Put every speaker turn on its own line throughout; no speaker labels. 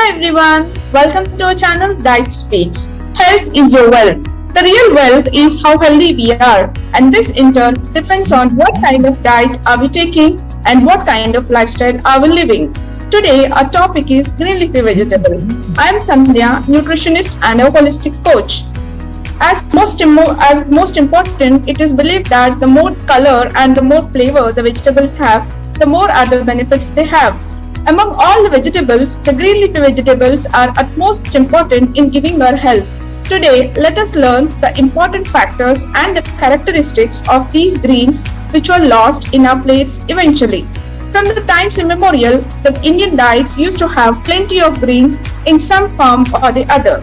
everyone, welcome to our channel Diet Speaks. Health is your wealth. The real wealth is how healthy we are, and this in turn depends on what kind of diet are we taking and what kind of lifestyle are we living. Today our topic is green leafy vegetable. I am Sandhya, nutritionist and a holistic coach. As most important, it is believed that the more color and the more flavor the vegetables have, the more other benefits they have. Among all the vegetables, the green leafy vegetables are utmost important in giving our health. Today, let us learn the important factors and the characteristics of these greens which were lost in our plates eventually. From the times immemorial, the Indian diets used to have plenty of greens in some form or the other.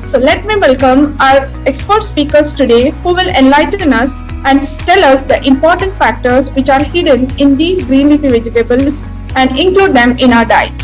So let me welcome our expert speakers today who will enlighten us and tell us the important factors which are hidden in these green leafy vegetables and include them in our diet.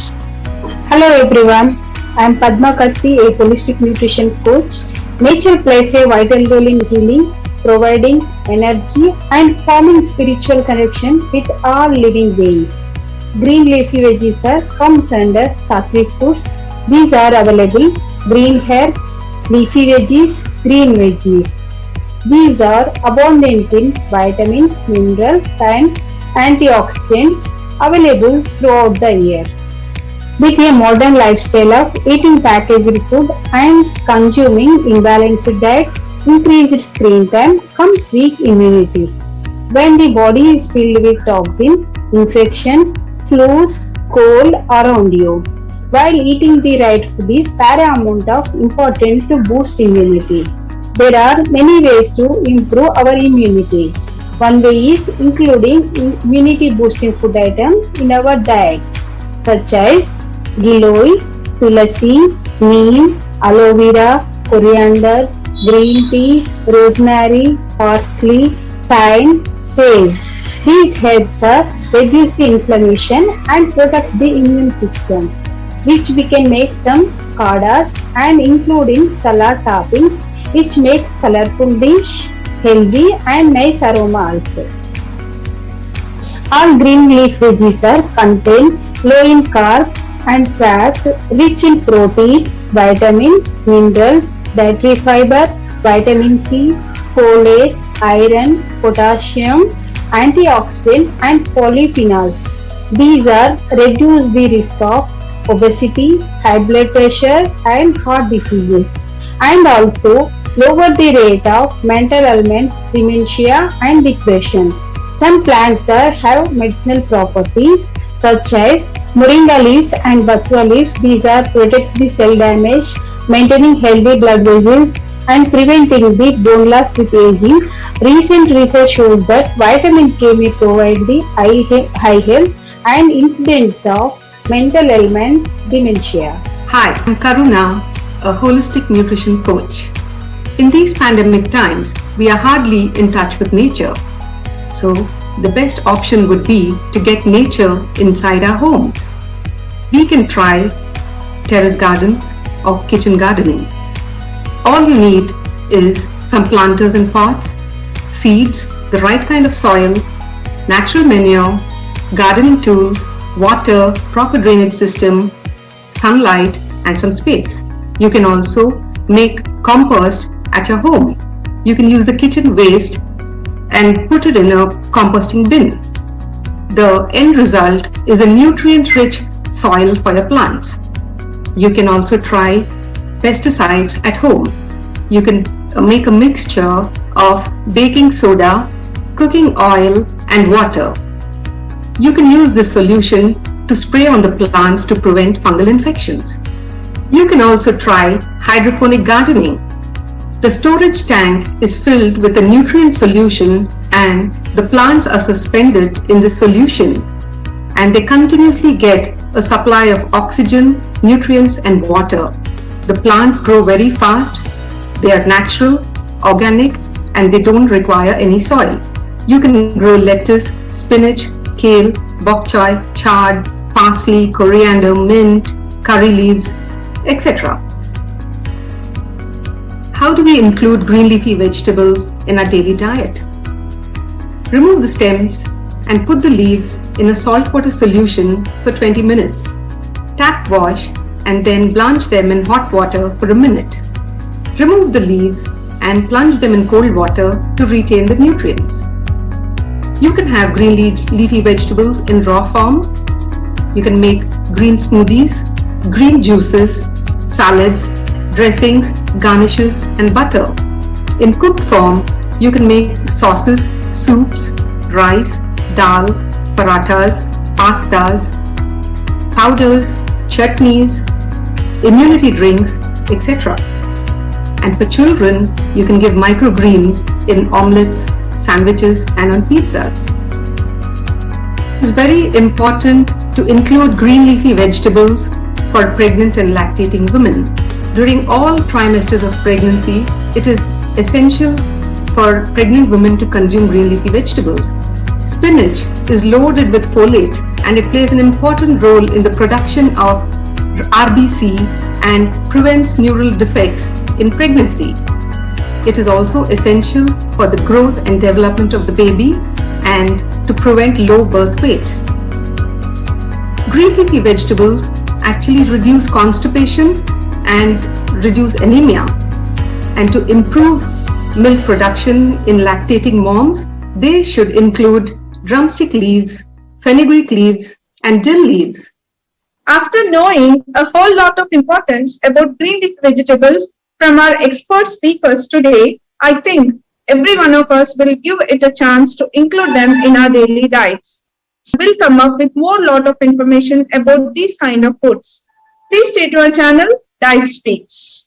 Hello everyone, I am Padma Katti, a holistic nutrition coach. Nature plays a vital role in healing, providing energy and forming spiritual connection with all living beings. Green leafy veggies comes under sattvic foods. These are available: green herbs, leafy veggies, green veggies. These are abundant in vitamins, minerals and antioxidants available throughout the year. With a modern lifestyle of eating packaged food and consuming imbalanced diet, increased screen time comes weak immunity. When the body is filled with toxins, infections, flus, cold around you. While eating the right food is paramount of important to boost immunity. There are many ways to improve our immunity. One way is including immunity boosting food items in our diet, such as giloy, tulasi, neem, aloe vera, coriander, green tea, rosemary, parsley, thyme, sage. These herbs reduce the inflammation and protect the immune system, which we can make some kadas and include in salad toppings, which makes colorful dish healthy and nice aroma also. All green leaf veggies contain low in carb and fat, rich in protein, vitamins, minerals, dietary fiber, vitamin C, folate, iron, potassium, antioxidant and polyphenols. These reduce the risk of obesity, high blood pressure and heart diseases, and also lower the rate of mental ailments, dementia and depression. Some plants have medicinal properties such as moringa leaves and bathua leaves. These protect the cell damage, maintaining healthy blood vessels and preventing the bone loss with aging. Recent research shows that vitamin K may provide the high health and incidence of mental ailments, dementia.
Hi, I'm Karuna, a holistic nutrition coach. In these pandemic times, we are hardly in touch with nature. So, the best option would be to get nature inside our homes. We can try terrace gardens or kitchen gardening. All you need is some planters and pots, seeds, the right kind of soil, natural manure, gardening tools, water, proper drainage system, sunlight and some space. You can also make compost at your home. You can use the kitchen waste and put it in a composting bin. The end result is a nutrient-rich soil for your plants. You can also try pesticides at home. You can make a mixture of baking soda, cooking oil and water. You can use this solution to spray on the plants to prevent fungal infections. You can also try hydroponic gardening. The storage tank is filled with a nutrient solution and the plants are suspended in the solution and they continuously get a supply of oxygen, nutrients and water. The plants grow very fast, they are natural, organic and they don't require any soil. You can grow lettuce, spinach, kale, bok choy, chard, parsley, coriander, mint, curry leaves, etc. How do we include green leafy vegetables in our daily diet? Remove the stems and put the leaves in a saltwater solution for 20 minutes. Tap wash and then blanch them in hot water for a minute. Remove the leaves and plunge them in cold water to retain the nutrients. You can have green leafy vegetables in raw form. You can make green smoothies, green juices, salads, dressings, garnishes, and butter. In cooked form, you can make sauces, soups, rice, dals, parathas, pastas, powders, chutneys, immunity drinks, etc. And for children, you can give microgreens in omelets, sandwiches, and on pizzas. It's very important to include green leafy vegetables for pregnant and lactating women. During all trimesters of pregnancy, it is essential for pregnant women to consume green leafy vegetables. Spinach is loaded with folate and it plays an important role in the production of RBC and prevents neural defects in pregnancy. It is also essential for the growth and development of the baby and to prevent low birth weight. Green leafy vegetables actually reduce constipation and reduce anemia. And to improve milk production in lactating moms, they should include drumstick leaves, fenugreek leaves, and dill leaves.
After knowing a whole lot of importance about green leaf vegetables from our expert speakers today, I think every one of us will give it a chance to include them in our daily diets. We'll come up with more lot of information about these kind of foods. Please stay to our channel, Diet Speaks.